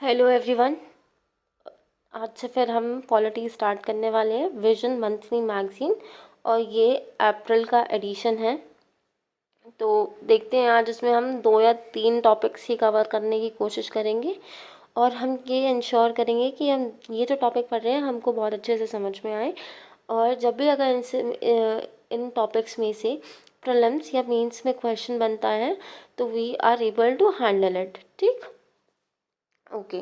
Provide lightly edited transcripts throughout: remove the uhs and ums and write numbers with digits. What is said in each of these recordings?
Hello everyone. आज से फिर हम पॉलिटी स्टार्ट करने वाले हैं, विजन मंथली मैगज़ीन, और ये अप्रैल का एडिशन है। तो देखते हैं, आज इसमें हम 2 या 3 टॉपिक्स ही कवर करने की कोशिश करेंगे और हम ये इंश्योर करेंगे कि हम ये जो टॉपिक पढ़ रहे हैं हमको बहुत अच्छे से समझ में आए। और जब भी अगर इन टॉपिक्स में से प्रीलिम्स या मेंस में क्वेश्चन बनता है तो we are able to handle it. ठीक, ओके।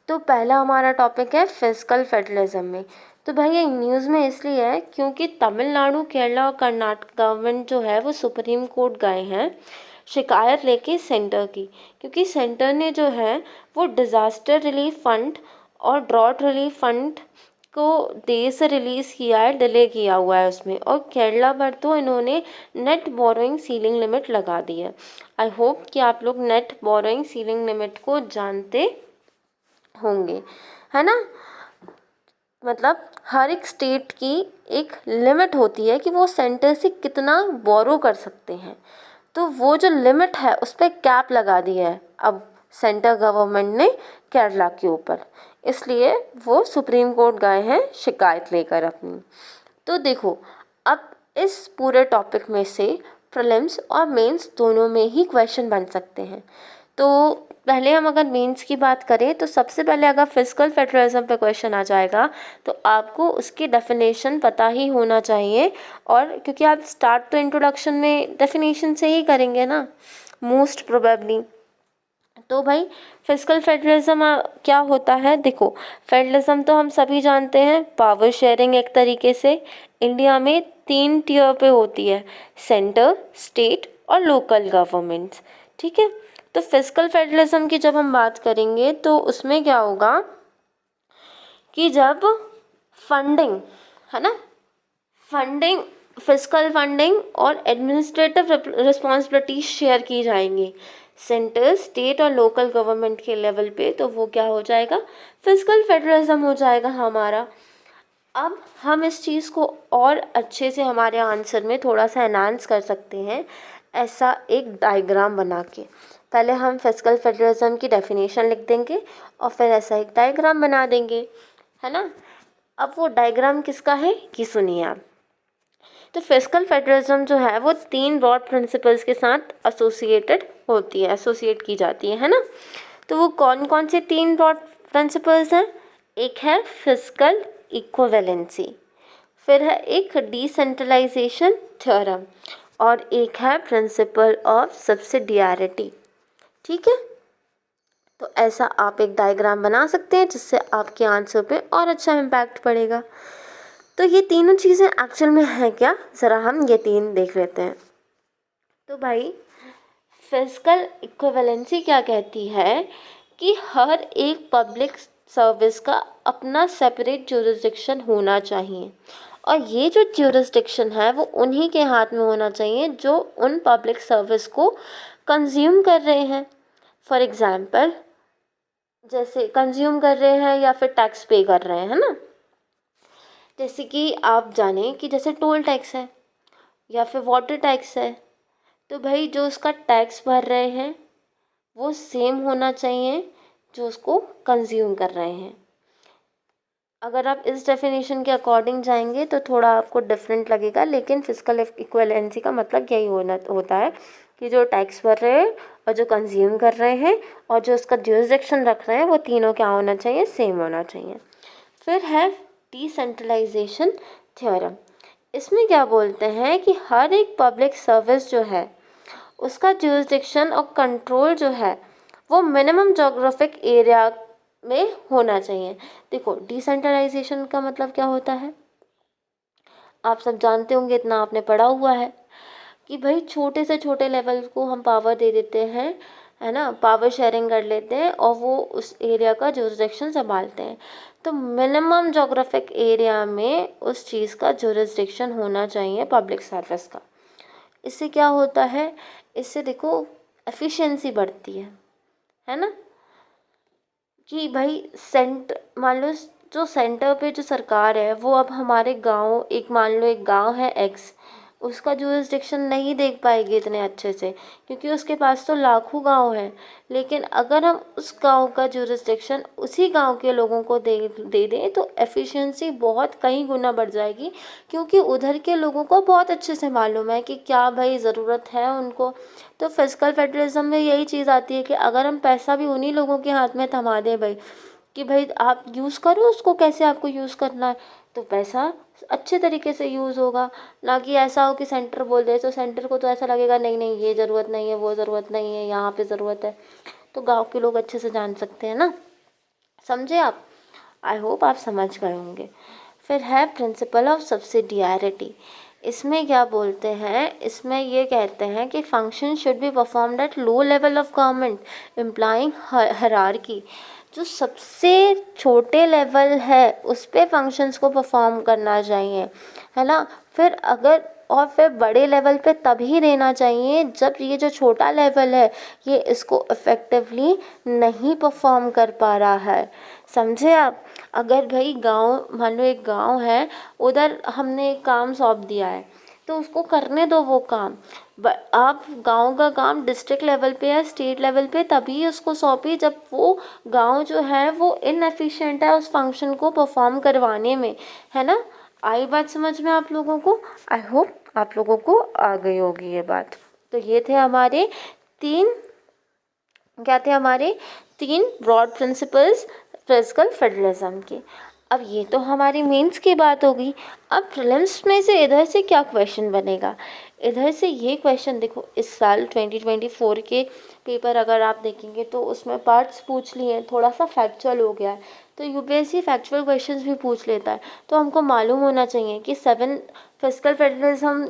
तो पहला हमारा टॉपिक है फिजिकल फेडरलिज्म में। तो भाई ये न्यूज़ में इसलिए है क्योंकि तमिलनाडु, केरला और कर्नाटक गवर्नमेंट जो है वो सुप्रीम कोर्ट गए हैं शिकायत लेके सेंटर की, क्योंकि सेंटर ने जो है वो डिज़ास्टर रिलीफ फंड और ड्रॉट रिलीफ फंड को देर से रिलीज़ किया है, डिले किया हुआ है उसमें। और केरला पर तो इन्होंने नेट बोरोइंग सीलिंग लिमिट लगा दी है। आई होप कि आप लोग नेट बोरोइंग सीलिंग लिमिट को जानते होंगे, है ना। मतलब हर एक स्टेट की एक लिमिट होती है कि वो सेंटर से कितना बोरो कर सकते हैं। तो वो जो लिमिट है उस पर कैप लगा दी है अब सेंटर गवर्नमेंट ने केरला के ऊपर, इसलिए वो सुप्रीम कोर्ट गए हैं शिकायत लेकर अपनी। तो देखो, अब इस पूरे टॉपिक में से प्रीलिम्स और मेंस दोनों में ही क्वेश्चन बन सकते हैं। तो पहले हम अगर मेंस की बात करें तो सबसे पहले अगर फिजिकल फेडरलिज्म पे क्वेश्चन आ जाएगा तो आपको उसकी डेफिनेशन पता ही होना चाहिए। और क्योंकि आप स्टार्ट तो इंट्रोडक्शन में डेफिनेशन से ही करेंगे ना, मोस्ट प्रोबेबली। तो भाई फिजिकल फेडरलिज्म क्या होता है? देखो, फेडरलिज्म तो हम सभी जानते हैं, पावर शेयरिंग एक तरीके से। इंडिया में 3 टियर पे होती है, सेंटर, स्टेट और लोकल गवर्नमेंट्स। ठीक है, तो फिजिकल फेडरलिज्म की जब हम बात करेंगे तो उसमें क्या होगा कि जब फंडिंग, है ना, फंडिंग, फिजिकल फंडिंग और एडमिनिस्ट्रेटिव रिस्पॉन्सिबिलिटी शेयर की जाएंगी सेंटर, स्टेट और लोकल गवर्नमेंट के लेवल पे, तो वो क्या हो जाएगा? फिजिकल फेडरलिज्म हो जाएगा हमारा। अब हम इस चीज़ को और अच्छे से हमारे आंसर में थोड़ा सा एनहांस कर सकते हैं, ऐसा एक डायग्राम बना के। पहले हम फिजिकल फेडरलिज्म की डेफिनेशन लिख देंगे और फिर ऐसा एक डायग्राम बना देंगे, है ना। अब वो डायग्राम किसका है कि सुनिए आप। तो फिजिकल फेडरलिज्म जो है वो 3 ब्रॉड प्रिंसिपल्स के साथ एसोसिएट की जाती है ना। तो वो कौन कौन से 3 ब्रॉड प्रिंसिपल्स हैं? एक है फिजिकल इक्विवेलेंसी, फिर है एक डिसेंट्रलाइजेशन थ्योरम और एक है प्रिंसिपल ऑफ सब्सिडियरिटी। ठीक है, तो ऐसा आप एक डायग्राम बना सकते हैं जिससे आपके आंसर पे और अच्छा इम्पैक्ट पड़ेगा। तो ये तीनों चीज़ें एक्चुअल में हैं क्या, ज़रा हम ये 3 देख लेते हैं। तो भाई फिजिकल इक्विवेलेंसी क्या कहती है कि हर एक पब्लिक सर्विस का अपना सेपरेट ज्यूरिसडिक्शन होना चाहिए, और ये जो ज्यूरिसडिक्शन है वो उन्हीं के हाथ में होना चाहिए जो उन पब्लिक सर्विस को कंज्यूम कर रहे हैं। फॉर एग्ज़ाम्पल, जैसे कंज्यूम कर रहे हैं या फिर टैक्स पे कर रहे हैं, है ना। जैसे कि आप जाने कि जैसे टोल टैक्स है या फिर वाटर टैक्स है, तो भाई जो उसका टैक्स भर रहे हैं वो सेम होना चाहिए जो उसको कंज्यूम कर रहे हैं। अगर आप इस डेफिनेशन के अकॉर्डिंग जाएंगे तो थोड़ा आपको डिफरेंट लगेगा, लेकिन फिजिकल इक्विवेलेंसी का मतलब यही होता है कि जो टैक्स भर रहे हैं और जो कंज्यूम कर रहे हैं और जो उसका ज्यूरिसडिक्शन रख रहे हैं वो तीनों क्या होना चाहिए? सेम होना चाहिए। फिर है डिसेंट्रलाइजेशन थ्योरम। इसमें क्या बोलते हैं कि हर एक पब्लिक सर्विस जो है उसका ज्यूरिसडिक्शन और कंट्रोल जो है वो मिनिमम जोग्राफिक एरिया में होना चाहिए। देखो, डिसेंट्रलाइजेशन का मतलब क्या होता है आप सब जानते होंगे, इतना आपने पढ़ा हुआ है कि भाई छोटे से छोटे लेवल को हम पावर दे देते हैं, है ना, पावर शेयरिंग कर लेते हैं और वो उस एरिया का ज्यूरिसडिक्शन संभालते हैं। तो मिनिमम जोग्राफिक एरिया में उस चीज़ का ज्यूरिसडिक्शन होना चाहिए पब्लिक सर्विस का। इससे क्या होता है? इससे देखो एफिशिएंसी बढ़ती है ना। कि भाई मान लो जो सेंटर पे जो सरकार है वो अब हमारे गांव, एक मान लो एक गांव है एक्स, उसका जुरिसडिक्शन नहीं देख पाएगी इतने अच्छे से, क्योंकि उसके पास तो लाखों गांव हैं। लेकिन अगर हम उस गांव का जुरिसडिक्शन उसी गांव के लोगों को दे दें तो एफिशिएंसी बहुत कई गुना बढ़ जाएगी, क्योंकि उधर के लोगों को बहुत अच्छे से मालूम है कि क्या भाई ज़रूरत है उनको। तो फिजिकल फेडरलिज्म में यही चीज़ आती है कि अगर हम पैसा भी उन्हीं लोगों के हाथ में थमा दें भाई, कि भाई आप यूज़ करो उसको, कैसे आपको यूज़ करना है, तो पैसा अच्छे तरीके से यूज़ होगा। ना कि ऐसा हो कि सेंटर बोल दे, तो सेंटर को तो ऐसा लगेगा नहीं नहीं ये ज़रूरत नहीं है, वो ज़रूरत नहीं है, यहाँ पे ज़रूरत है। तो गांव के लोग अच्छे से जान सकते हैं ना, समझे आप? आई होप आप समझ गए होंगे। फिर है प्रिंसिपल ऑफ सब्सिडियरिटी। इसमें क्या बोलते हैं, इसमें ये कहते हैं कि function should be performed at low level of government implying hierarchy. जो सबसे छोटे लेवल है उस पे फंक्शंस को परफॉर्म करना चाहिए, है ना। फिर अगर और फिर बड़े लेवल पे तभी देना चाहिए जब ये जो छोटा लेवल है ये इसको इफ़ेक्टिवली नहीं परफॉर्म कर पा रहा है, समझे आप? अगर भाई गांव, मान लो एक गांव है, उधर हमने एक काम सौंप दिया है तो उसको करने दो वो काम। आप गांव का काम डिस्ट्रिक्ट लेवल पे या स्टेट लेवल पे तभी उसको सौंपी जब वो गांव जो है वो इनएफिशिएंट है उस फंक्शन को परफॉर्म करवाने में, है ना। आई बात समझ में आप लोगों को? आई होप आप लोगों को आ गई होगी ये बात। तो ये थे हमारे तीन, क्या थे हमारे तीन ब्रॉड प्रिंसिपल्स फिजिकल फेडरलिज्म के। अब ये तो हमारी मेंस की बात होगी। अब प्रीलिम्स में से इधर से क्या क्वेश्चन बनेगा, इधर से ये क्वेश्चन देखो, इस साल 2024 के पेपर अगर आप देखेंगे तो उसमें पार्ट्स पूछ लिए, थोड़ा सा फैक्चुअल हो गया है। तो यूपीएससी फैक्चुअल क्वेश्चंस भी पूछ लेता है, तो हमको मालूम होना चाहिए कि 7 फिजिकल फेडरलिज्म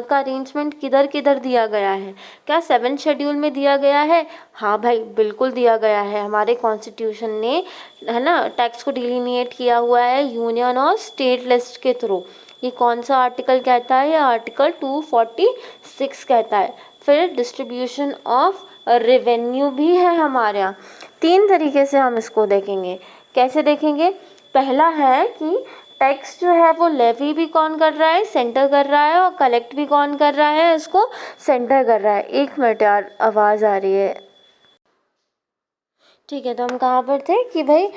का अरेंजमेंट किधर किधर दिया गया है। क्या 7 शेड्यूल में दिया गया है? हाँ भाई बिल्कुल दिया गया है, हमारे कॉन्स्टिट्यूशन ने, है ना, टैक्स को डिलीनिएट किया हुआ है यूनियन और स्टेट लिस्ट के थ्रू। ये कौन सा आर्टिकल कहता है? ये आर्टिकल 246 कहता है। फिर डिस्ट्रीब्यूशन ऑफ रेवेन्यू भी है हमारे यहाँ। 3 तरीके से हम इसको देखेंगे। कैसे देखेंगे? पहला है कि टैक्स जो है वो लेवी भी कौन कर रहा है? सेंटर कर रहा है। और कलेक्ट भी कौन कर रहा है? इसको सेंटर कर रहा है। एक मिनट यार, आवाज़ आ रही है। ठीक है, तो हम कहाँ पर थे कि भाई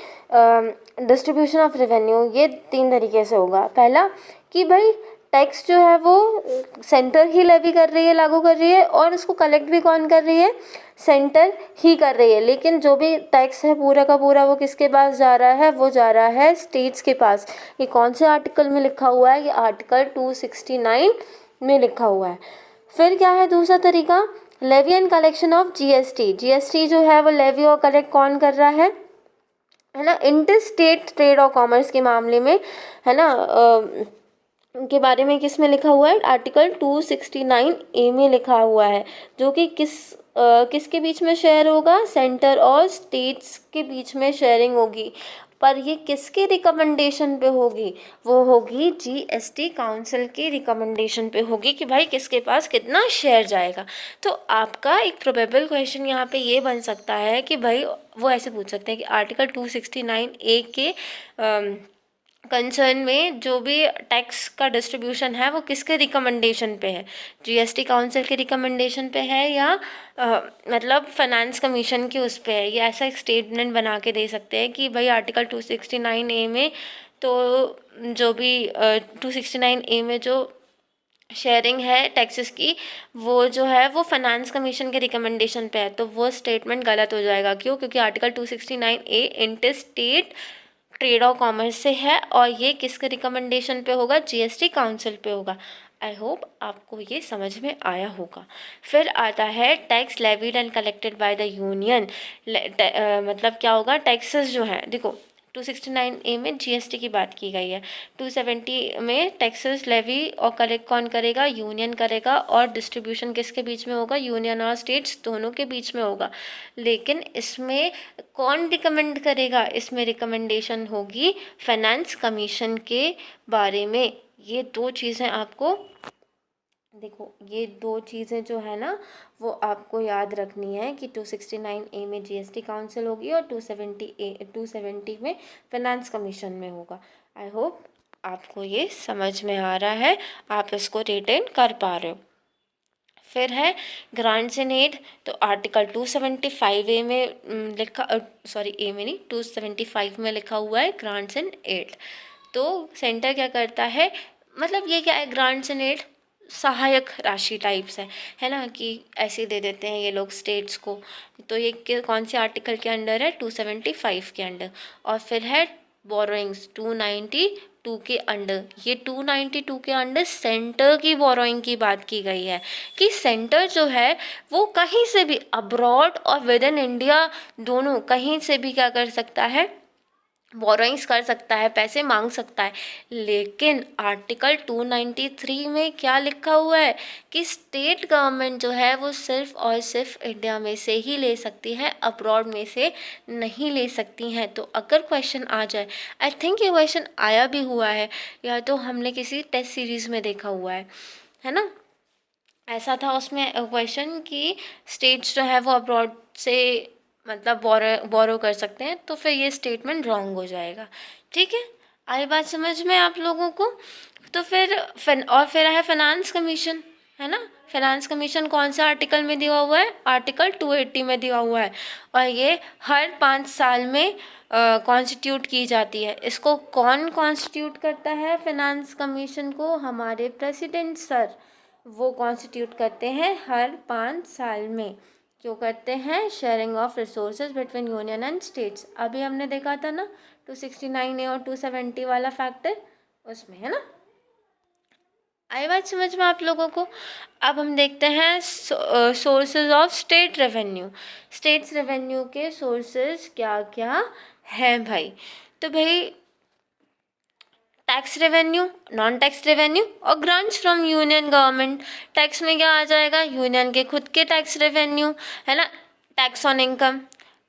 डिस्ट्रीब्यूशन ऑफ रेवेन्यू ये 3 तरीके से होगा। पहला कि भाई टैक्स जो है वो सेंटर ही लेवी कर रही है, लागू कर रही है, और इसको कलेक्ट भी कौन कर रही है? सेंटर ही कर रही है। लेकिन जो भी टैक्स है पूरा का पूरा वो किसके पास जा रहा है? वो जा रहा है स्टेट्स के पास। ये कौन से आर्टिकल में लिखा हुआ है? ये आर्टिकल 269 में लिखा हुआ है। फिर क्या है दूसरा तरीका? Levy and collection of GST. GST जो है वो लेवी और कलेक्ट कौन कर रहा है ना, इंटर स्टेट ट्रेड और कॉमर्स के मामले में, है ना, के बारे में किस में लिखा हुआ है? आर्टिकल 269A में लिखा हुआ है, जो कि किसके बीच में शेयर होगा? सेंटर और स्टेट्स के बीच में शेयरिंग होगी। पर ये किसके रिकमेंडेशन पे होगी? वो होगी जीएसटी काउंसिल के रिकमेंडेशन पे होगी कि भाई किसके पास कितना शेयर जाएगा। तो आपका एक प्रोबेबल क्वेश्चन यहाँ पे ये बन सकता है कि भाई वो ऐसे पूछ सकते हैं कि आर्टिकल 269A के कंसर्न में जो भी टैक्स का डिस्ट्रीब्यूशन है वो किसके रिकमेंडेशन पे है? जीएसटी काउंसिल के रिकमेंडेशन पे है या मतलब फाइनेंस कमीशन के उस पे है? ये ऐसा एक स्टेटमेंट बना के दे सकते हैं कि भाई आर्टिकल 269A में तो जो भी 269A में जो शेयरिंग है टैक्सेस की वो जो है वो फाइनेंस कमीशन के रिकमेंडेशन पे है। तो वो स्टेटमेंट गलत हो जाएगा। क्यों? क्योंकि article 269A inter state trade और कॉमर्स से है और ये किसके रिकमेंडेशन पे होगा? जीएसटी काउंसिल पे होगा। आई होप आपको ये समझ में आया होगा। फिर आता है tax levied and collected by the union. मतलब क्या होगा? टैक्सेस जो है, देखो 269A में जीएसटी की बात की गई है, 270 में टैक्सेस लेवी और कलेक्ट कौन करेगा? यूनियन करेगा। और डिस्ट्रीब्यूशन किसके बीच में होगा? यूनियन और स्टेट्स दोनों के बीच में होगा। लेकिन इसमें कौन रिकमेंड करेगा? इसमें रिकमेंडेशन होगी फाइनेंस कमीशन के बारे में। ये 2 चीज़ें आपको, देखो ये 2 चीज़ें जो है ना वो आपको याद रखनी है कि 269A में जीएसटी काउंसिल होगी और 270 में फाइनेंस कमीशन में होगा। आई होप आपको ये समझ में आ रहा है, आप इसको रिटेन कर पा रहे हो। फिर है ग्रांट्स इन एड, तो आर्टिकल 275A में लिखा, सॉरी ए में नहीं, 275 में लिखा हुआ है ग्रांट्स इन एड। तो सेंटर क्या करता है, मतलब ये क्या है, ग्रांट्स इन एड सहायक राशि टाइप्स है ना, कि ऐसे दे देते हैं ये लोग स्टेट्स को। तो ये कौन से आर्टिकल के अंडर है, 275 के अंडर। और फिर है बोरोइंग्स 292 के अंडर। ये 292 के अंडर सेंटर की बोरोइंग की बात की गई है, कि सेंटर जो है वो कहीं से भी, अब्रॉड और विद इन इंडिया दोनों, कहीं से भी क्या कर सकता है, बोरोइंग्स कर सकता है, पैसे मांग सकता है। लेकिन आर्टिकल 293 में क्या लिखा हुआ है, कि स्टेट गवर्नमेंट जो है वो सिर्फ और सिर्फ इंडिया में से ही ले सकती है, अब्रॉड में से नहीं ले सकती हैं। तो अगर क्वेश्चन आ जाए, आई थिंक ये क्वेश्चन आया भी हुआ है, या तो हमने किसी टेस्ट सीरीज़ में देखा हुआ है ना, ऐसा था उसमें क्वेश्चन कि स्टेट्स जो है वो अब्रॉड से मतलब बोरो कर सकते हैं, तो फिर ये स्टेटमेंट रॉन्ग हो जाएगा। ठीक है, आई बात समझ में आप लोगों को। तो फिर फिर है फाइनेंस कमीशन, है ना। फाइनेंस कमीशन कौन सा आर्टिकल में दिया हुआ है, आर्टिकल 280 में दिया हुआ है, और ये हर 5 साल में कॉन्स्टिट्यूट की जाती है। इसको कौन कॉन्स्टिट्यूट करता है फाइनेंस कमीशन को, हमारे प्रेसिडेंट सर, वो कॉन्स्टिट्यूट करते हैं हर 5 साल में। क्यों करते हैं, sharing of resources between union and states. अभी हमने देखा था ना 269A और 270 वाला फैक्टर, उसमें, है ना। आई बात समझ में आप लोगों को। अब हम देखते हैं sources of state revenue. States revenue के सोर्सेज क्या क्या हैं भाई। तो भाई tax revenue, non tax revenue और grants from union government. Tax में क्या आ जाएगा, यूनियन के खुद के टैक्स रेवेन्यू, है ना, tax on income,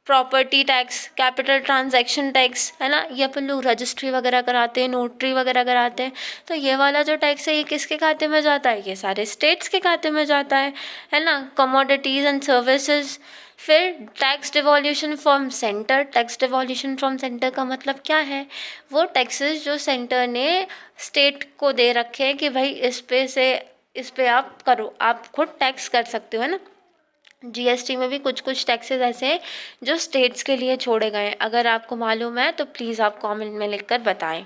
property tax, capital transaction tax, है ना। ये अपन लोग रजिस्ट्री वगैरह कराते हैं, नोटरी वगैरह कराते हैं, तो ये वाला जो टैक्स है ये किसके खाते में जाता है, ये सारे स्टेट्स के खाते में जाता है ना। Commodities and services. फिर tax devolution from centre. Tax devolution from centre का मतलब क्या है, वो टैक्सेस जो सेंटर ने स्टेट को दे रखे हैं कि भाई इस पे आप करो, आप खुद टैक्स कर सकते हो, है ना। जीएसटी में भी कुछ कुछ टैक्सेस ऐसे हैं जो स्टेट्स के लिए छोड़े गए हैं। अगर आपको मालूम है तो प्लीज़ आप कमेंट में लिखकर बताएं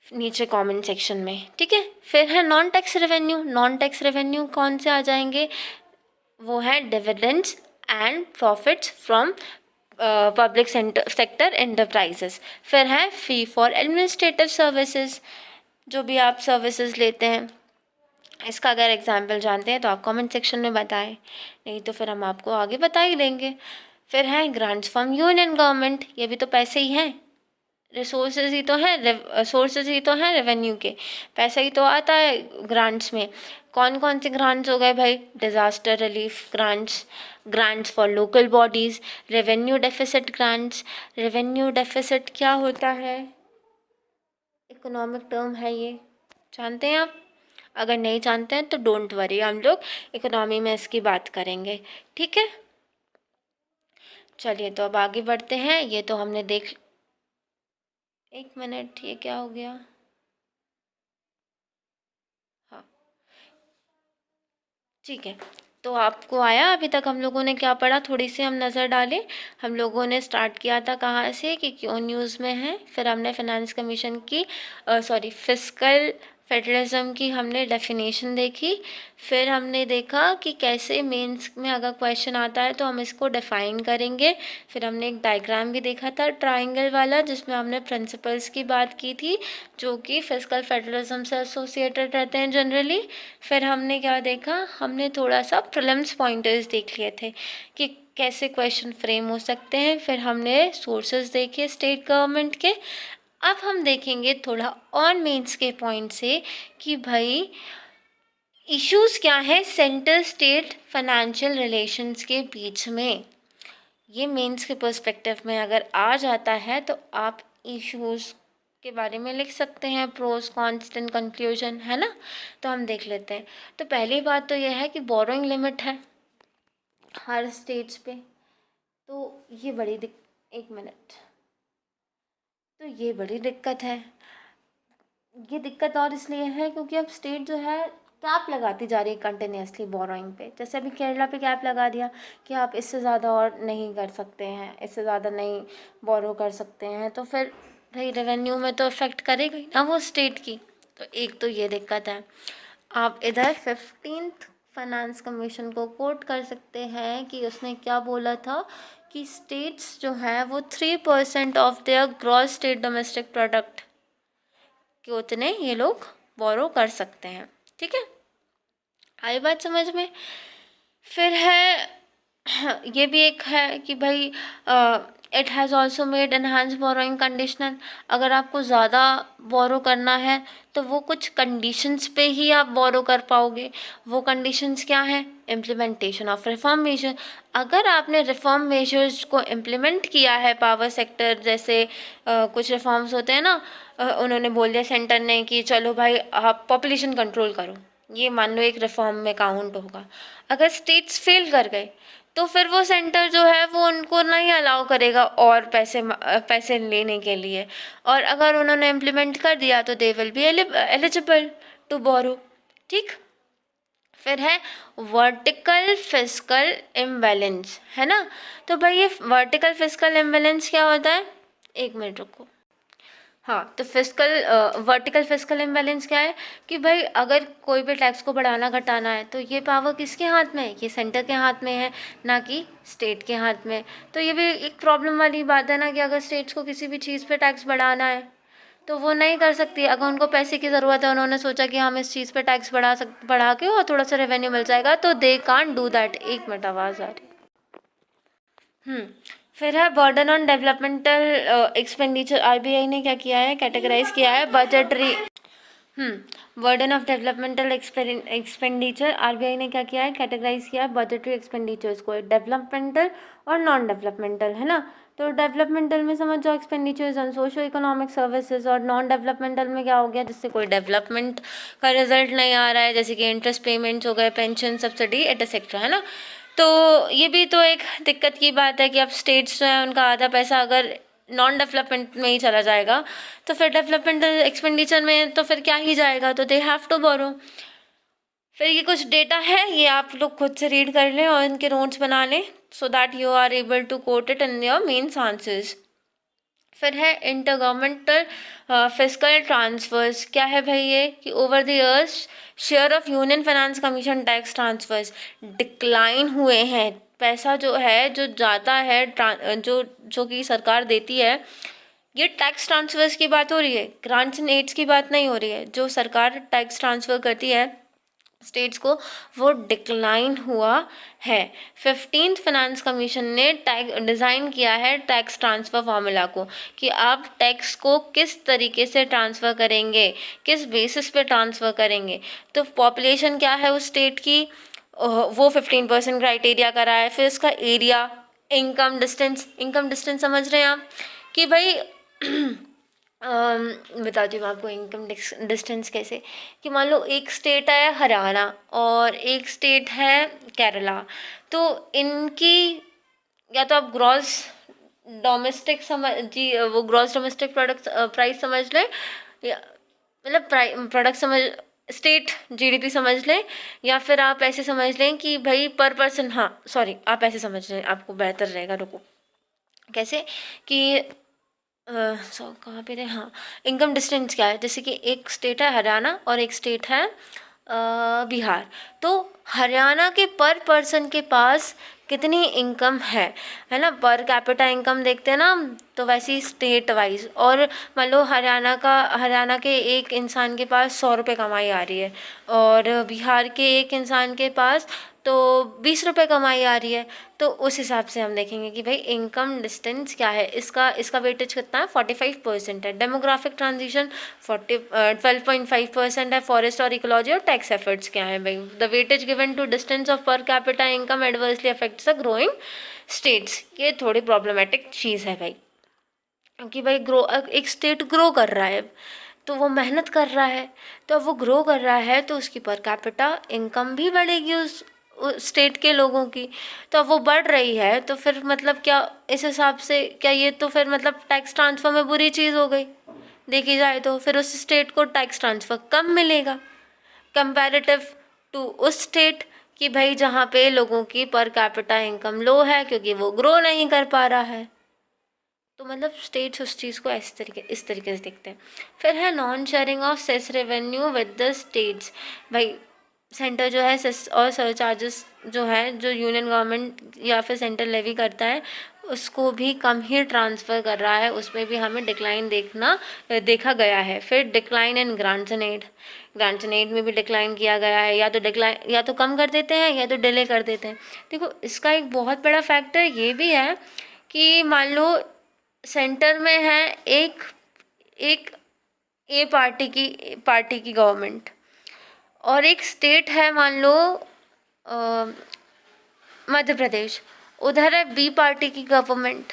नीचे कमेंट सेक्शन में, ठीक है। फिर है non tax revenue. Non tax revenue कौन से आ जाएंगे, वो है dividends and profits from public sector enterprises. फिर है फी फॉर एडमिनिस्ट्रेटिव सर्विसेज, जो भी आप सर्विसेज लेते हैं। इसका अगर एग्जाम्पल जानते हैं तो आप कमेंट सेक्शन में बताएं, नहीं तो फिर हम आपको आगे बता ही देंगे। फिर है ग्रांट्स फ्रॉम यूनियन गवर्नमेंट, ये भी तो पैसे ही हैं, रिसोर्सेज ही तो हैं, सोर्सेज ही तो हैं रेवेन्यू के, पैसा ही तो आता है ग्रांट्स में। कौन कौन से ग्रांट्स हो गए भाई, disaster relief grants, grants for local bodies, revenue deficit grants. Revenue deficit क्या होता है, इकोनॉमिक टर्म है ये, जानते हैं आप। अगर नहीं जानते हैं तो डोंट वरी, हम लोग इकोनॉमी में इसकी बात करेंगे, ठीक है। चलिए तो अब आगे बढ़ते हैं। ये तो हमने देख, एक मिनट, ये क्या हो गया, हाँ ठीक है। तो आपको आया, अभी तक हम लोगों ने क्या पढ़ा, थोड़ी सी हम नज़र डालें। हम लोगों ने स्टार्ट किया था कहाँ से, कि क्यों न्यूज़ में है। फिर हमने फाइनेंस कमीशन की फिस्कल फेडरलिज्म की हमने डेफिनेशन देखी। फिर हमने देखा कि कैसे मेंस में अगर क्वेश्चन आता है तो हम इसको डिफ़ाइन करेंगे। फिर हमने एक डायग्राम भी देखा था ट्राइंगल वाला, जिसमें हमने प्रिंसिपल्स की बात की थी, जो कि फिस्कल फेडरलिज्म से एसोसिएटेड रहते हैं जनरली। फिर हमने क्या देखा, हमने थोड़ा सा प्रीलिम्स पॉइंटर्स देख लिए थे कि कैसे क्वेश्चन फ्रेम हो सकते हैं। फिर हमने सोर्सेज देखे स्टेट गवर्नमेंट के। अब हम देखेंगे थोड़ा और मेंस के पॉइंट से कि भाई इश्यूज़ क्या है सेंटर स्टेट फाइनेंशियल रिलेशंस के बीच में। ये मेंस के पर्सपेक्टिव में अगर आ जाता है तो आप इश्यूज़ के बारे में लिख सकते हैं, प्रोस कॉन्स एंड कंक्लूजन, है ना। तो हम देख लेते हैं। तो पहली बात तो यह है कि बोरोइंग लिमिट है हर स्टेज पे, तो ये बड़ी एक मिनट, तो ये बड़ी दिक्कत है। ये दिक्कत और इसलिए है क्योंकि अब स्टेट जो है कैप लगाती जा रही है कंटिन्यूसली बोरोइंग पे। जैसे अभी केरला पे कैप लगा दिया कि आप इससे ज़्यादा और नहीं कर सकते हैं, इससे ज़्यादा नहीं बोरो कर सकते हैं, तो फिर भाई रेवेन्यू में तो इफेक्ट करेगा ही ना वो स्टेट की। तो एक तो ये दिक्कत है। आप इधर 15th फाइनेंस कमीशन को कोट कर सकते हैं कि उसने क्या बोला था कि स्टेट्स जो हैं वो 3% of their gross state domestic product कि उतने ये लोग बोरो कर सकते हैं। ठीक है, आई बात समझ में। फिर है ये भी एक है कि भाई it has also made enhance borrowing conditional. अगर आपको ज़्यादा बोरो करना है तो वो कुछ कंडीशंस पे ही आप बोरो कर पाओगे। वो कंडीशंस क्या हैं? Implementation of reform major. अगर आपने रिफॉर्म मेजर्स को इम्प्लीमेंट किया है पावर सेक्टर जैसे कुछ रिफॉर्म्स होते हैं ना, उन्होंने बोल दिया सेंटर ने कि चलो भाई आप पॉपुलेशन कंट्रोल करो, ये मान लो एक रिफॉर्म में काउंट होगा। अगर स्टेट्स फेल कर गए तो फिर वो सेंटर जो है वो उनको नहीं अलाउ करेगा और पैसे लेने के लिए, और अगर उन्होंने इम्प्लीमेंट कर दिया तो they will be eligible to borrow. ठीक। फिर है वर्टिकल फिस्कल इम्बैलेंस, है ना। तो भाई ये वर्टिकल फिस्कल इम्बैलेंस क्या होता है? एक मिनट रुको। हाँ, तो वर्टिकल फिस्कल इम्बैलेंस क्या है कि भाई अगर कोई भी टैक्स को बढ़ाना घटाना है तो ये पावर किसके हाथ में है? ये सेंटर के हाथ में है, ना कि स्टेट के हाथ में। तो ये भी एक प्रॉब्लम वाली बात है ना कि अगर स्टेट्स को किसी भी चीज़ पे टैक्स बढ़ाना है तो वो नहीं कर सकती। अगर उनको पैसे की ज़रूरत है, उन्होंने सोचा कि हम इस चीज़ पे टैक्स बढ़ा के और थोड़ा सा रेवेन्यू मिल जाएगा, तो दे कांट डू दैट। एक मिनट, आवाज़ आ रही। फिर है burden on developmental expenditure. RBI ने क्या किया है? कैटेगराइज किया है budgetary burden of developmental expenditure. RBI ने क्या किया है? कैटेगराइज किया है बजटरी एक्सपेंडिचर्स को, डेवलपमेंटल और नॉन डेवलपमेंटल, है ना। तो डेवलपमेंटल में समझ जाओ expenditures on socio economic services, और नॉन डेवलपमेंटल में क्या हो गया? जिससे कोई डेवलपमेंट का रिजल्ट नहीं आ रहा है, जैसे कि इंटरेस्ट पेमेंट्स हो गए, पेंशन सब्सिडी एटसेट्रा, है ना। तो ये भी तो एक दिक्कत की बात है कि अब स्टेट्स जो है उनका आधा पैसा अगर नॉन डेवलपमेंट में ही चला जाएगा तो फिर डेवलपमेंटल एक्सपेंडिचर में तो फिर क्या ही जाएगा, तो दे हैव टू बोरो। फिर ये कुछ डेटा है, ये आप लोग खुद से रीड कर लें और इनके नोट्स बना लें so that you are able to quote it in your mains answers. फिर है इंटरगवर्नमेंटल फिस्कल ट्रांसफर्स। क्या है भाई ये? कि over the years share of union finance commission tax transfers decline हुए हैं। पैसा जो है जो जाता है जो जो कि सरकार देती है, ये टैक्स ट्रांसफर्स की बात हो रही है, ग्रांट्स एंड एड्स की बात नहीं हो रही है। जो सरकार टैक्स ट्रांसफ़र करती है स्टेट्स को, वो डिक्लाइन हुआ है। 15th फाइनेंस कमीशन ने डिज़ाइन किया है टैक्स ट्रांसफ़र फार्मूला को कि आप टैक्स को किस तरीके से ट्रांसफ़र करेंगे, किस बेसिस पे ट्रांसफ़र करेंगे। तो पॉपुलेशन क्या है उस स्टेट की, वो 15% क्राइटेरिया करा है। फिर इसका एरिया, इनकम डिस्टेंस समझ रहे हैं आप कि भाई बताती हूँ आपको इनकम डिस्टेंस कैसे। कि मान लो एक स्टेट है हरियाणा और एक स्टेट है केरला, तो इनकी या तो आप ग्रॉस डोमेस्टिक वो ग्रॉस डोमेस्टिक प्रोडक्ट प्राइस समझ लें, या मतलब प्रोडक्ट समझ, स्टेट जीडीपी समझ लें, या फिर आप ऐसे समझ लें कि भाई पर पर्सन, हाँ सॉरी आप ऐसे समझ लें, आपको बेहतर रहेगा। रुको, कैसे कि कहाँ पे थे, हाँ इनकम डिस्टेंस क्या है, जैसे कि एक स्टेट है हरियाणा और एक स्टेट है बिहार। तो हरियाणा के पर पर्सन के पास कितनी इनकम है ना, पर कैपिटा इनकम देखते हैं ना हम, तो वैसी स्टेट वाइज। और मान लो हरियाणा के एक इंसान के पास 100 रुपये कमाई आ रही है और बिहार के एक इंसान के पास तो 20 रुपये कमाई आ रही है, तो उस हिसाब से हम देखेंगे कि भाई इनकम डिस्टेंस क्या है। इसका वेटेज कितना है? 45% है। डेमोग्राफिक ट्रांजिशन 12.5% है। फॉरेस्ट और इकोलॉजी और टैक्स एफर्ट्स क्या है भाई? The weightage given to distance of per capita income adversely affects the growing states. ये थोड़ी प्रॉब्लमेटिक चीज़ है भाई, क्योंकि भाई एक स्टेट ग्रो कर रहा है तो वो मेहनत कर रहा है, तो वो ग्रो कर रहा है तो उसकी पर कैपिटा इनकम भी बढ़ेगी उस स्टेट के लोगों की। तो अब वो बढ़ रही है तो फिर मतलब क्या इस हिसाब से, क्या ये तो फिर मतलब टैक्स ट्रांसफर में बुरी चीज़ हो गई? देखी जाए तो फिर उस स्टेट को टैक्स ट्रांसफ़र कम मिलेगा कंपैरेटिव टू उस स्टेट कि भाई जहाँ पे लोगों की पर कैपिटा इनकम लो है क्योंकि वो ग्रो नहीं कर पा रहा है। तो मतलब स्टेट्स उस चीज़ को इस तरीके से देखते हैं। फिर है non sharing of cess revenue with the states. भाई सेंटर जो है सेस और सरचार्जेस जो है जो यूनियन गवर्नमेंट या फिर सेंटर लेवी करता है उसको भी कम ही ट्रांसफ़र कर रहा है, उसमें भी हमें डिक्लाइन देखा गया है। फिर decline in grants and aid, grants and aid में भी डिक्लाइन किया गया है, या तो कम कर देते हैं या तो डिले कर देते हैं। देखो इसका एक बहुत बड़ा फैक्टर ये भी है कि मान लो सेंटर में है एक एक ए पार्टी की गवर्नमेंट और एक स्टेट है मान लो मध्य प्रदेश, उधर है बी पार्टी की गवर्नमेंट।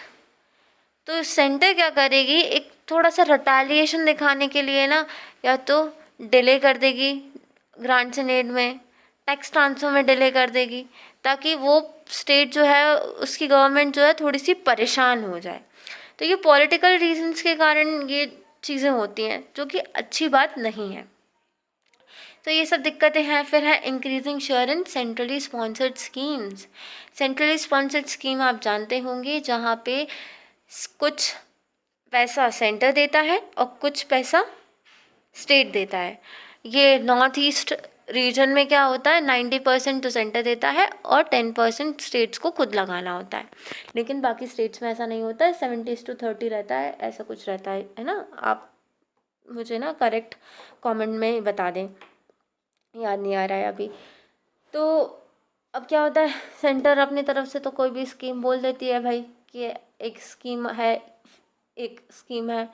तो सेंटर क्या करेगी, एक थोड़ा सा रिटेलिएशन दिखाने के लिए ना या तो डिले कर देगी ग्रांट्स एंड एड में, टैक्स ट्रांसफर में डिले कर देगी ताकि वो स्टेट जो है उसकी गवर्नमेंट जो है थोड़ी सी परेशान हो जाए। तो ये पॉलिटिकल रीजंस के कारण ये चीज़ें होती हैं जो कि अच्छी बात नहीं है। तो ये सब दिक्कतें हैं। फिर है increasing share in centrally sponsored schemes. Centrally sponsored scheme आप जानते होंगे जहाँ पे कुछ पैसा सेंटर देता है और कुछ पैसा स्टेट देता है। ये नॉर्थ ईस्ट रीजन में क्या होता है 90% तो सेंटर देता है और 10% स्टेट्स को खुद लगाना होता है, लेकिन बाकी स्टेट्स में ऐसा नहीं होता है, 70-30 रहता है, ऐसा कुछ रहता है ना। आप मुझे ना करेक्ट कमेंट में बता दें, याद नहीं आ रहा है अभी। तो अब क्या होता है सेंटर अपनी तरफ से तो कोई भी स्कीम बोल देती है भाई कि एक स्कीम है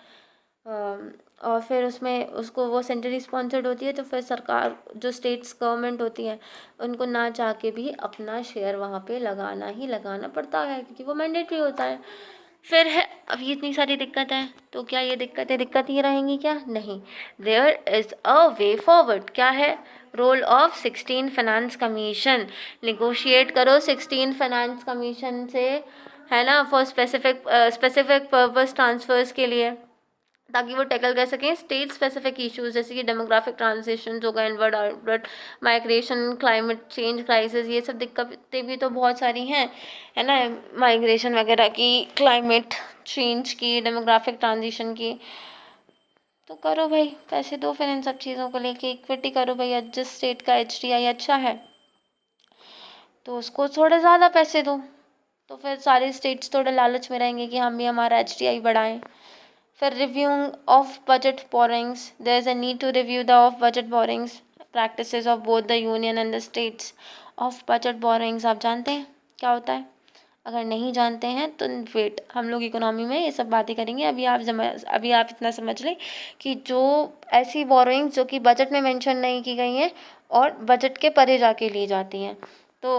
और फिर उसमें उसको वो सेंट्रली स्पॉन्सर्ड होती है तो फिर सरकार जो स्टेट्स गवर्नमेंट होती हैं उनको ना चाह के भी अपना शेयर वहाँ पे लगाना पड़ता है क्योंकि वो मैंडेटरी होता है। फिर है अब ये इतनी सारी दिक्कत है तो क्या ये दिक्कत ही रहेंगी क्या? नहीं, there is a way forward. क्या है? Role of 16 finance commission. Negotiate करो 16 फाइनेंस कमीशन से, है ना, फॉर स्पेसिफिक पर्पस ट्रांसफर्स के लिए, ताकि वो टैकल कर सकें स्टेट स्पेसिफिक इश्यूज जैसे कि डेमोग्राफिक ट्रांजिशन हो गए, inward outward migration, climate change crisis, ये सब दिक्कतें भी तो बहुत सारी हैं, है ना, माइग्रेशन वगैरह की, क्लाइमेट चेंज की, डेमोग्राफिक ट्रांजिशन की। तो करो भाई, पैसे दो फिर इन सब चीज़ों को लेके, इक्विटी करो भाई। जिस स्टेट का HDI अच्छा है तो उसको थोड़े ज़्यादा पैसे दो, तो फिर सारे स्टेट्स थोड़े लालच में रहेंगे कि हम भी हमारा HDI बढ़ाएं। फिर reviewing of budget borrowings, there is a need to review the of budget borrowings practices of both the union and the states. Of budget borrowings आप जानते हैं क्या होता है? अगर नहीं जानते हैं तो वेट, हम लोग इकोनॉमी में ये सब बातें करेंगे। अभी आप इतना समझ लें कि जो ऐसी बोरोइंग्स जो कि बजट में मेंशन नहीं की गई हैं और बजट के परे जाके ली जाती हैं, तो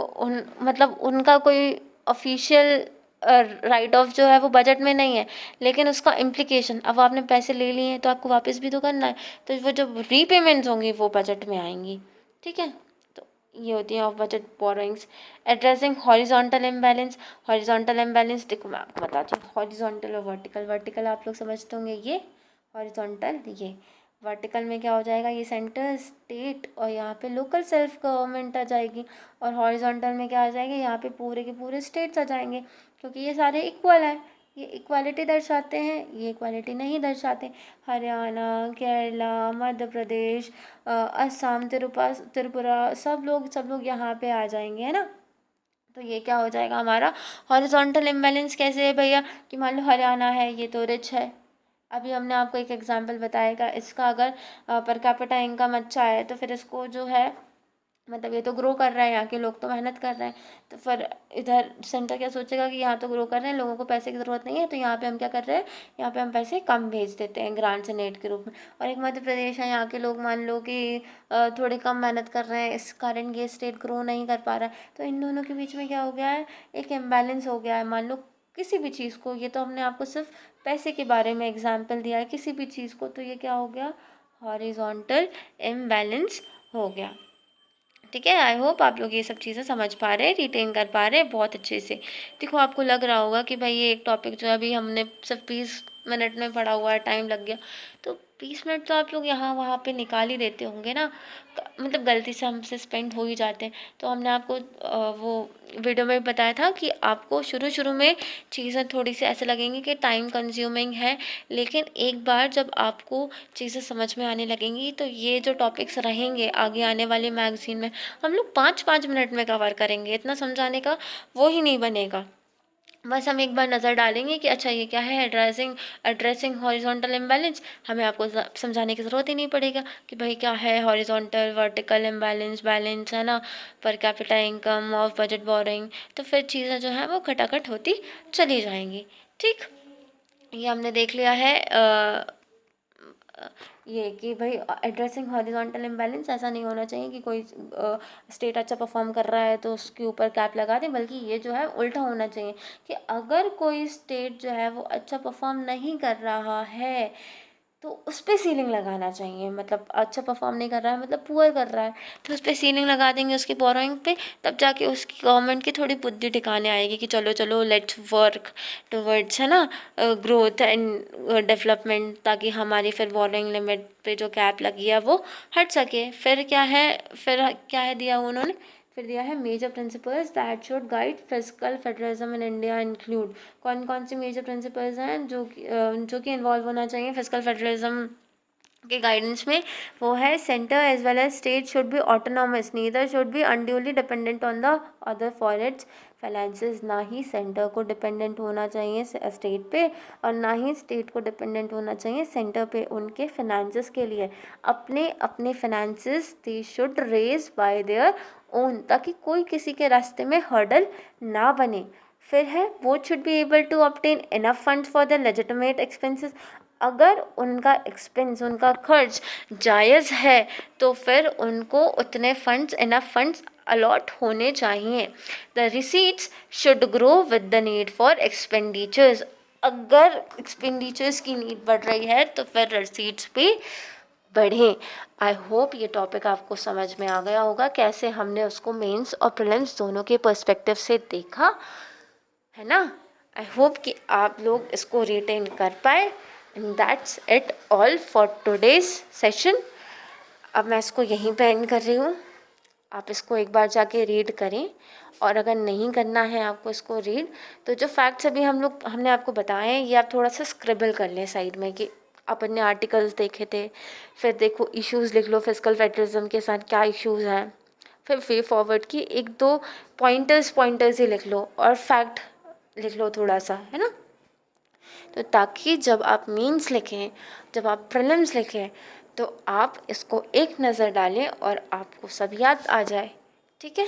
उनका कोई ऑफिशियल राइट ऑफ जो है वो बजट में नहीं है, लेकिन उसका इम्प्लीकेशन, अब आपने पैसे ले लिए हैं तो आपको वापस भी तो करना है, तो वो जो रीपेमेंट्स होंगी वो बजट में आएंगी। ठीक है, तो ये होती है of budget borrowings. Addressing horizontal imbalance. Horizontal imbalance देखो मैं आपको बताती हूँ, हॉरिजॉन्टल और वर्टिकल आप लोग समझते होंगे, ये हॉरिजॉन्टल, ये वर्टिकल में क्या हो जाएगा, ये सेंटर स्टेट और यहाँ पे लोकल सेल्फ गवर्नमेंट आ जाएगी, और हॉरिजॉन्टल में क्या आ जाएगी, यहाँ पे पूरे के पूरे स्टेट्स आ जाएंगे, क्योंकि ये सारे इक्वल हैं, ये इक्वालिटी दर्शाते हैं, ये इक्वालिटी नहीं दर्शाते। हरियाणा, केरला, मध्य प्रदेश, असम, त्रिपुरा, सब लोग यहाँ पे आ जाएंगे, है ना। तो ये क्या हो जाएगा हमारा हॉरिजॉन्टल इम्बैलेंस। कैसे है भैया कि मान लो हरियाणा है, ये तो रिच है, अभी हमने आपको एक एग्जांपल बताएगा इसका, अगर पर कैपिटा इनकम अच्छा है तो फिर इसको जो है ये तो ग्रो कर रहा है, यहाँ के लोग तो मेहनत कर रहे हैं, तो फिर इधर सेंटर क्या सोचेगा कि यहाँ तो ग्रो कर रहे हैं, लोगों को पैसे की ज़रूरत नहीं है, तो यहाँ पे हम क्या कर रहे हैं, यहाँ पे हम पैसे कम भेज देते हैं ग्रांट्स एंड एड के रूप में। और एक मध्य प्रदेश है, यहाँ के लोग मान लो कि थोड़े कम मेहनत कर रहे हैं, इस कारण ये स्टेट ग्रो नहीं कर पा रहा है, तो इन दोनों के बीच में क्या हो गया है, एक इम्बैलेंस हो गया है। मान लो किसी भी चीज़ को, ये तो हमने आपको सिर्फ पैसे के बारे में एग्जाम्पल दिया है, किसी भी चीज़ को, तो ये क्या हो गया, हॉरिजॉन्टल इम्बैलेंस हो गया। ठीक है। आई होप आप लोग ये सब चीज़ें समझ पा रहे हैं, रिटेन कर पा रहे हैं बहुत अच्छे से। देखो आपको लग रहा होगा कि भाई ये एक टॉपिक जो है अभी हमने सिर्फ 20 मिनट में पढ़ा हुआ है, टाइम लग गया। तो 20 मिनट तो आप लोग यहाँ वहाँ पे निकाल ही देते होंगे ना, मतलब गलती से हमसे स्पेंड हो ही जाते हैं। तो हमने आपको वो वीडियो में बताया था कि आपको शुरू शुरू में चीज़ें थोड़ी सी ऐसे लगेंगी कि टाइम कंज्यूमिंग है, लेकिन एक बार जब आपको चीज़ें समझ में आने लगेंगी तो ये जो टॉपिक्स रहेंगे आगे आने वाली मैगज़ीन में हम लोग 5-5 मिनट में कवर करेंगे। इतना समझाने का वो ही नहीं बनेगा। बस हम एक बार नज़र डालेंगे कि अच्छा ये क्या है, एड्रेसिंग हॉरिजॉन्टल इम्बैलेंस। हमें आपको समझाने की ज़रूरत ही नहीं पड़ेगा कि भाई क्या है हॉरिजॉन्टल, वर्टिकल इम्बैलेंस, बैलेंस, है ना, पर capita income, of budget boring. तो फिर चीज़ें जो हैं वो खटाखट होती चली जाएंगी। ठीक, ये हमने देख लिया है ये कि भाई एड्रेसिंग हॉरिजॉन्टल इम्बैलेंस ऐसा नहीं होना चाहिए कि कोई स्टेट अच्छा परफॉर्म कर रहा है तो उसके ऊपर कैप लगा दें, बल्कि ये जो है उल्टा होना चाहिए कि अगर कोई स्टेट जो है वो अच्छा परफॉर्म नहीं कर रहा है तो उस पर सीलिंग लगाना चाहिए। मतलब अच्छा परफॉर्म नहीं कर रहा है मतलब पुअर कर रहा है तो उस पर सीलिंग लगा देंगे उसकी बोरोइंग पे, तब जाके उसकी गवर्नमेंट की थोड़ी बुद्धि ठिकाने आएगी कि चलो चलो लेट्स वर्क टुवर्ड्स, है ना, ग्रोथ एंड डेवलपमेंट, ताकि हमारी फिर बोरोइंग लिमिट पे जो कैप लगी है वो हट सके। फिर क्या है दिया उन्होंने, फिर दिया है major principles that should guide physical federalism in India include. कौन कौन से मेजर प्रिंसिपल्स हैं जो कि इन्वॉल्व होना चाहिए फिजिकल फेडरलिज्म के गाइडेंस में? वो है centre as well as state should be autonomous, neither should be unduly dependent on the other for its finances. ना ही सेंटर को डिपेंडेंट होना चाहिए स्टेट पे और ना ही स्टेट को डिपेंडेंट होना चाहिए सेंटर पे उनके फाइनेंसेस के लिए। अपने अपने finances they should raise by their own, ताकि कोई किसी के रास्ते में हर्डल ना बने। फिर है both should be able to obtain enough funds for the legitimate expenses. अगर उनका एक्सपेंस, उनका खर्च जायज़ है तो फिर उनको उतने फंड्स, इनफ फंड्स अलॉट होने चाहिए। The receipts should grow with the need for expenditures. अगर एक्सपेंडिचर्स की नीड बढ़ रही है तो फिर रिसीट्स भी बढ़ें। आई होप ये टॉपिक आपको समझ में आ गया होगा, कैसे हमने उसको मेंस और प्रीलिम्स दोनों के पर्सपेक्टिव से देखा, है ना। आई होप कि आप लोग इसको रिटेन कर पाए। And that's it all for today's session. अब मैं इसको यहीं पे एंड कर रही हूँ। आप इसको एक बार जाके रीड करें, और अगर नहीं करना है आपको इसको रीड, तो जो फैक्ट्स अभी हमने आपको बताए हैं ये आप थोड़ा सा स्क्रिबल कर लें साइड में कि अपन ने आर्टिकल्स देखे थे। फिर देखो इश्यूज़ लिख लो, फिजिकल फेडरलिज्म के साथ क्या इश्यूज़ हैं। फिर वे फॉरवर्ड की 1-2 पॉइंटर्स ही लिख लो, और फैक्ट लिख लो थोड़ा सा, है ना। तो ताकि जब आप मीन्स लिखें, जब आप प्रीलिम्स लिखें, तो आप इसको एक नज़र डालें और आपको सब याद आ जाए। ठीक है,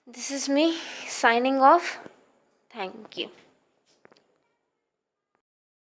this is me signing off. Thank you.